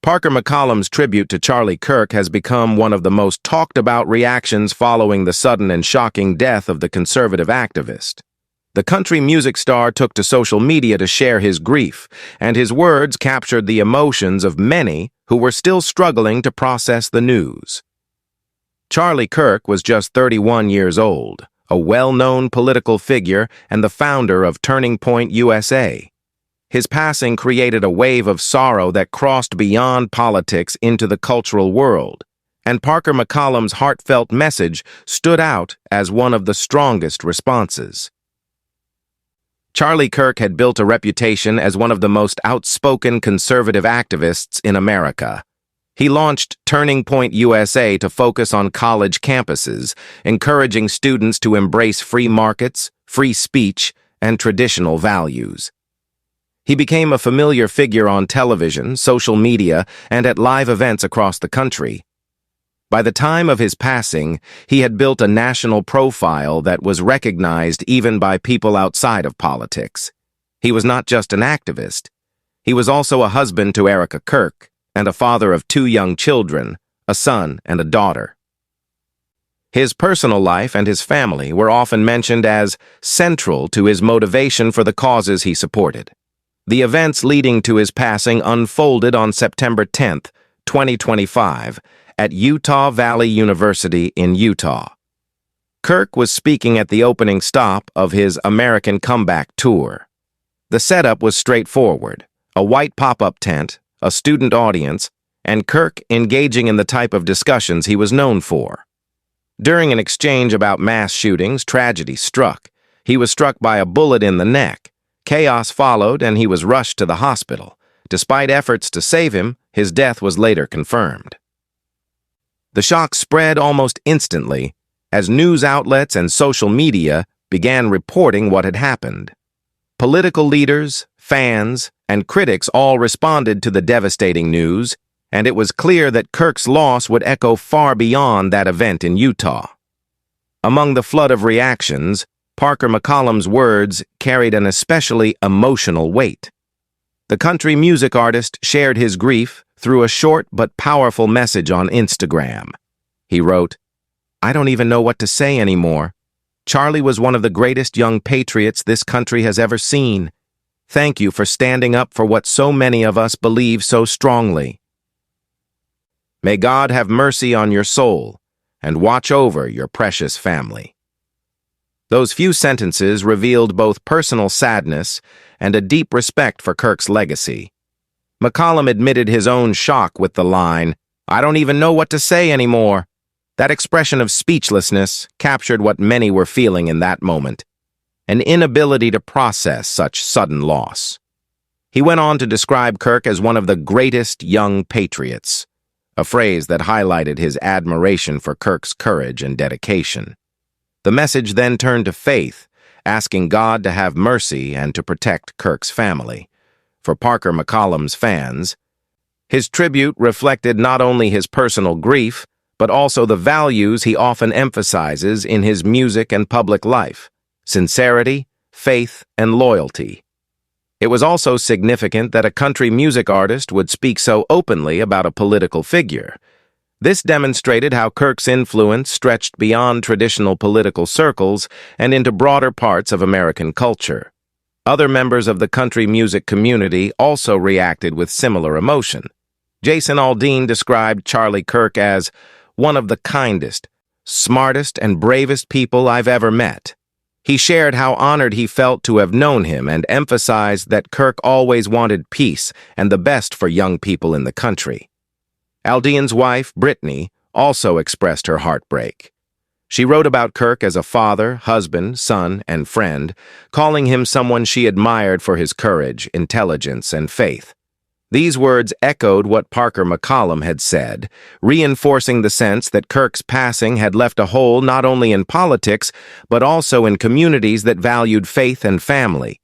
Parker McCollum's tribute to Charlie Kirk has become one of the most talked-about reactions following the sudden and shocking death of the conservative activist. The country music star took to social media to share his grief, and his words captured the emotions of many who were still struggling to process the news. Charlie Kirk was just 31 years old, a well-known political figure and the founder of Turning Point USA. His passing created a wave of sorrow that crossed beyond politics into the cultural world, and Parker McCollum's heartfelt message stood out as one of the strongest responses. Charlie Kirk had built a reputation as one of the most outspoken conservative activists in America. He launched Turning Point USA to focus on college campuses, encouraging students to embrace free markets, free speech, and traditional values. He became a familiar figure on television, social media, and at live events across the country. By the time of his passing, he had built a national profile that was recognized even by people outside of politics. He was not just an activist. He was also a husband to Erica Kirk and a father of 2 young children, a son and a daughter. His personal life and his family were often mentioned as central to his motivation for the causes he supported. The events leading to his passing unfolded on September 10, 2025, at Utah Valley University in Utah. Kirk was speaking at the opening stop of his American Comeback Tour. The setup was straightforward: a white pop-up tent, a student audience, and Kirk engaging in the type of discussions he was known for. During an exchange about mass shootings, tragedy struck. He was struck by a bullet in the neck. Chaos followed, and he was rushed to the hospital. Despite efforts to save him, his death was later confirmed. The shock spread almost instantly as news outlets and social media began reporting what had happened. Political leaders, fans, and critics all responded to the devastating news, and it was clear that Kirk's loss would echo far beyond that event in Utah. Among the flood of reactions, Parker McCollum's words carried an especially emotional weight. The country music artist shared his grief through a short but powerful message on Instagram. He wrote, "I don't even know what to say anymore. Charlie was one of the greatest young patriots this country has ever seen. Thank you for standing up for what so many of us believe so strongly. May God have mercy on your soul and watch over your precious family." Those few sentences revealed both personal sadness and a deep respect for Kirk's legacy. McCollum admitted his own shock with the line, "I don't even know what to say anymore." That expression of speechlessness captured what many were feeling in that moment, an inability to process such sudden loss. He went on to describe Kirk as one of the greatest young patriots, a phrase that highlighted his admiration for Kirk's courage and dedication. The message then turned to faith, asking God to have mercy and to protect Kirk's family. For Parker McCollum's fans, his tribute reflected not only his personal grief, but also the values he often emphasizes in his music and public life: sincerity, faith, and loyalty. It was also significant that a country music artist would speak so openly about a political figure. This demonstrated how Kirk's influence stretched beyond traditional political circles and into broader parts of American culture. Other members of the country music community also reacted with similar emotion. Jason Aldean described Charlie Kirk as one of the kindest, smartest, and bravest people I've ever met. He shared how honored he felt to have known him and emphasized that Kirk always wanted peace and the best for young people in the country. Aldean's wife, Brittany, also expressed her heartbreak. She wrote about Kirk as a father, husband, son, and friend, calling him someone she admired for his courage, intelligence, and faith. These words echoed what Parker McCollum had said, reinforcing the sense that Kirk's passing had left a hole not only in politics, but also in communities that valued faith and family.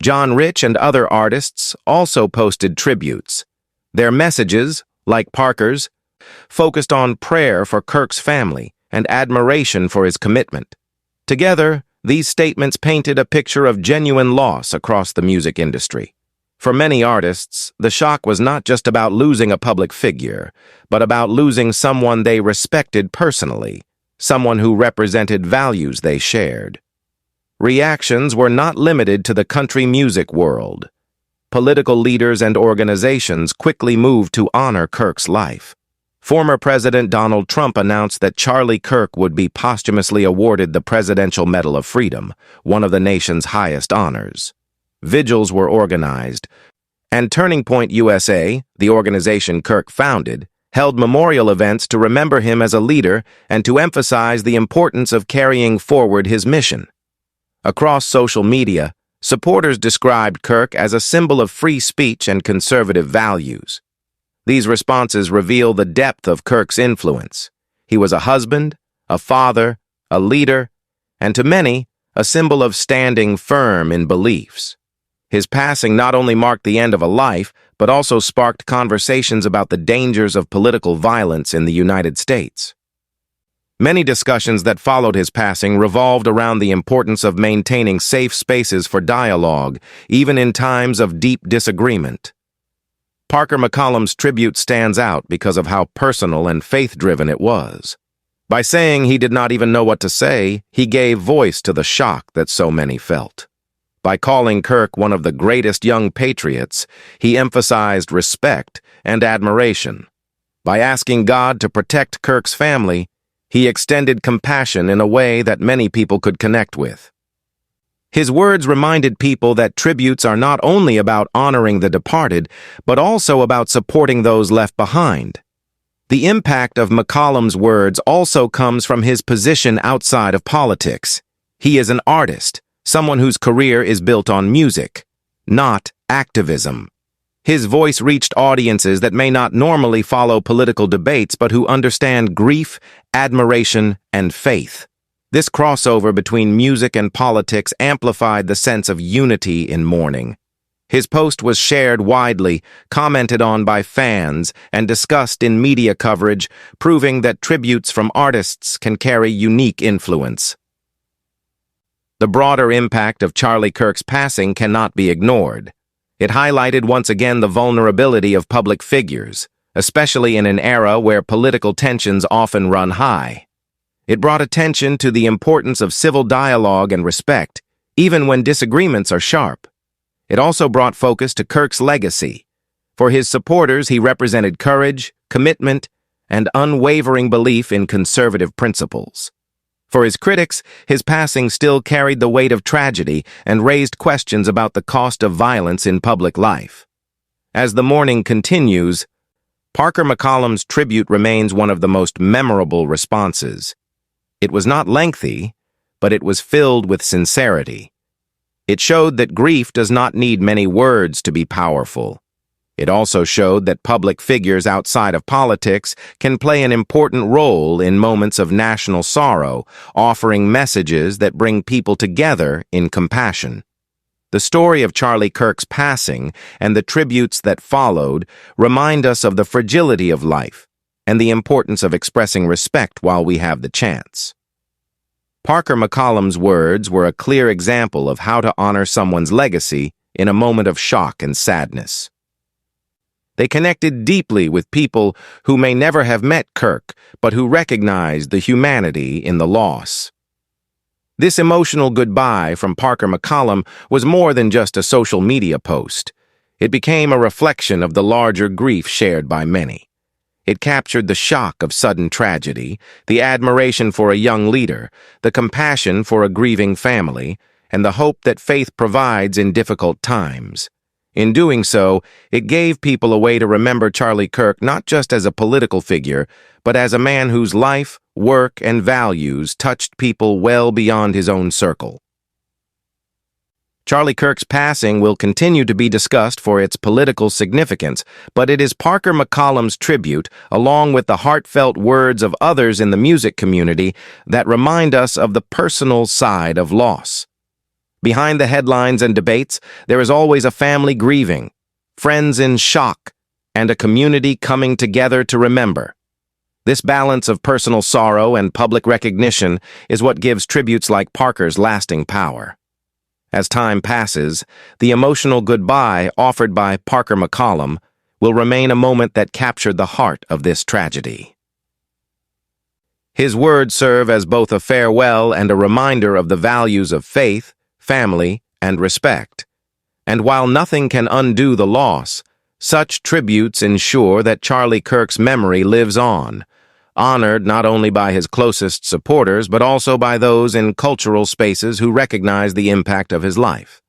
John Rich and other artists also posted tributes. Their messages, like Parker's, focused on prayer for Kirk's family and admiration for his commitment. Together, these statements painted a picture of genuine loss across the music industry. For many artists, the shock was not just about losing a public figure, but about losing someone they respected personally, someone who represented values they shared. Reactions were not limited to the country music world. Political leaders and organizations quickly moved to honor Kirk's life. Former President Donald Trump announced that Charlie Kirk would be posthumously awarded the Presidential Medal of Freedom, one of the nation's highest honors. Vigils were organized, and Turning Point USA, the organization Kirk founded, held memorial events to remember him as a leader and to emphasize the importance of carrying forward his mission. Across social media, supporters described Kirk as a symbol of free speech and conservative values. These responses reveal the depth of Kirk's influence. He was a husband, a father, a leader, and to many, a symbol of standing firm in beliefs. His passing not only marked the end of a life, but also sparked conversations about the dangers of political violence in the United States. Many discussions that followed his passing revolved around the importance of maintaining safe spaces for dialogue, even in times of deep disagreement. Parker McCollum's tribute stands out because of how personal and faith-driven it was. By saying he did not even know what to say, he gave voice to the shock that so many felt. By calling Kirk one of the greatest young patriots, he emphasized respect and admiration. By asking God to protect Kirk's family, he extended compassion in a way that many people could connect with. His words reminded people that tributes are not only about honoring the departed, but also about supporting those left behind. The impact of McCollum's words also comes from his position outside of politics. He is an artist, someone whose career is built on music, not activism. His voice reached audiences that may not normally follow political debates, but who understand grief, admiration, and faith. This crossover between music and politics amplified the sense of unity in mourning. His post was shared widely, commented on by fans, and discussed in media coverage, proving that tributes from artists can carry unique influence. The broader impact of Charlie Kirk's passing cannot be ignored. It highlighted once again the vulnerability of public figures, especially in an era where political tensions often run high. It brought attention to the importance of civil dialogue and respect, even when disagreements are sharp. It also brought focus to Kirk's legacy. For his supporters, he represented courage, commitment, and unwavering belief in conservative principles. For his critics, his passing still carried the weight of tragedy and raised questions about the cost of violence in public life. As the mourning continues, Parker McCollum's tribute remains one of the most memorable responses. It was not lengthy, but it was filled with sincerity. It showed that grief does not need many words to be powerful. It also showed that public figures outside of politics can play an important role in moments of national sorrow, offering messages that bring people together in compassion. The story of Charlie Kirk's passing and the tributes that followed remind us of the fragility of life and the importance of expressing respect while we have the chance. Parker McCollum's words were a clear example of how to honor someone's legacy in a moment of shock and sadness. They connected deeply with people who may never have met Kirk, but who recognized the humanity in the loss. This emotional goodbye from Parker McCollum was more than just a social media post. It became a reflection of the larger grief shared by many. It captured the shock of sudden tragedy, the admiration for a young leader, the compassion for a grieving family, and the hope that faith provides in difficult times. In doing so, it gave people a way to remember Charlie Kirk not just as a political figure, but as a man whose life, work, and values touched people well beyond his own circle. Charlie Kirk's passing will continue to be discussed for its political significance, but it is Parker McCollum's tribute, along with the heartfelt words of others in the music community, that remind us of the personal side of loss. Behind the headlines and debates, there is always a family grieving, friends in shock, and a community coming together to remember. This balance of personal sorrow and public recognition is what gives tributes like Parker's lasting power. As time passes, the emotional goodbye offered by Parker McCollum will remain a moment that captured the heart of this tragedy. His words serve as both a farewell and a reminder of the values of faith, family, and respect. And while nothing can undo the loss, such tributes ensure that Charlie Kirk's memory lives on, honored not only by his closest supporters but also by those in cultural spaces who recognize the impact of his life.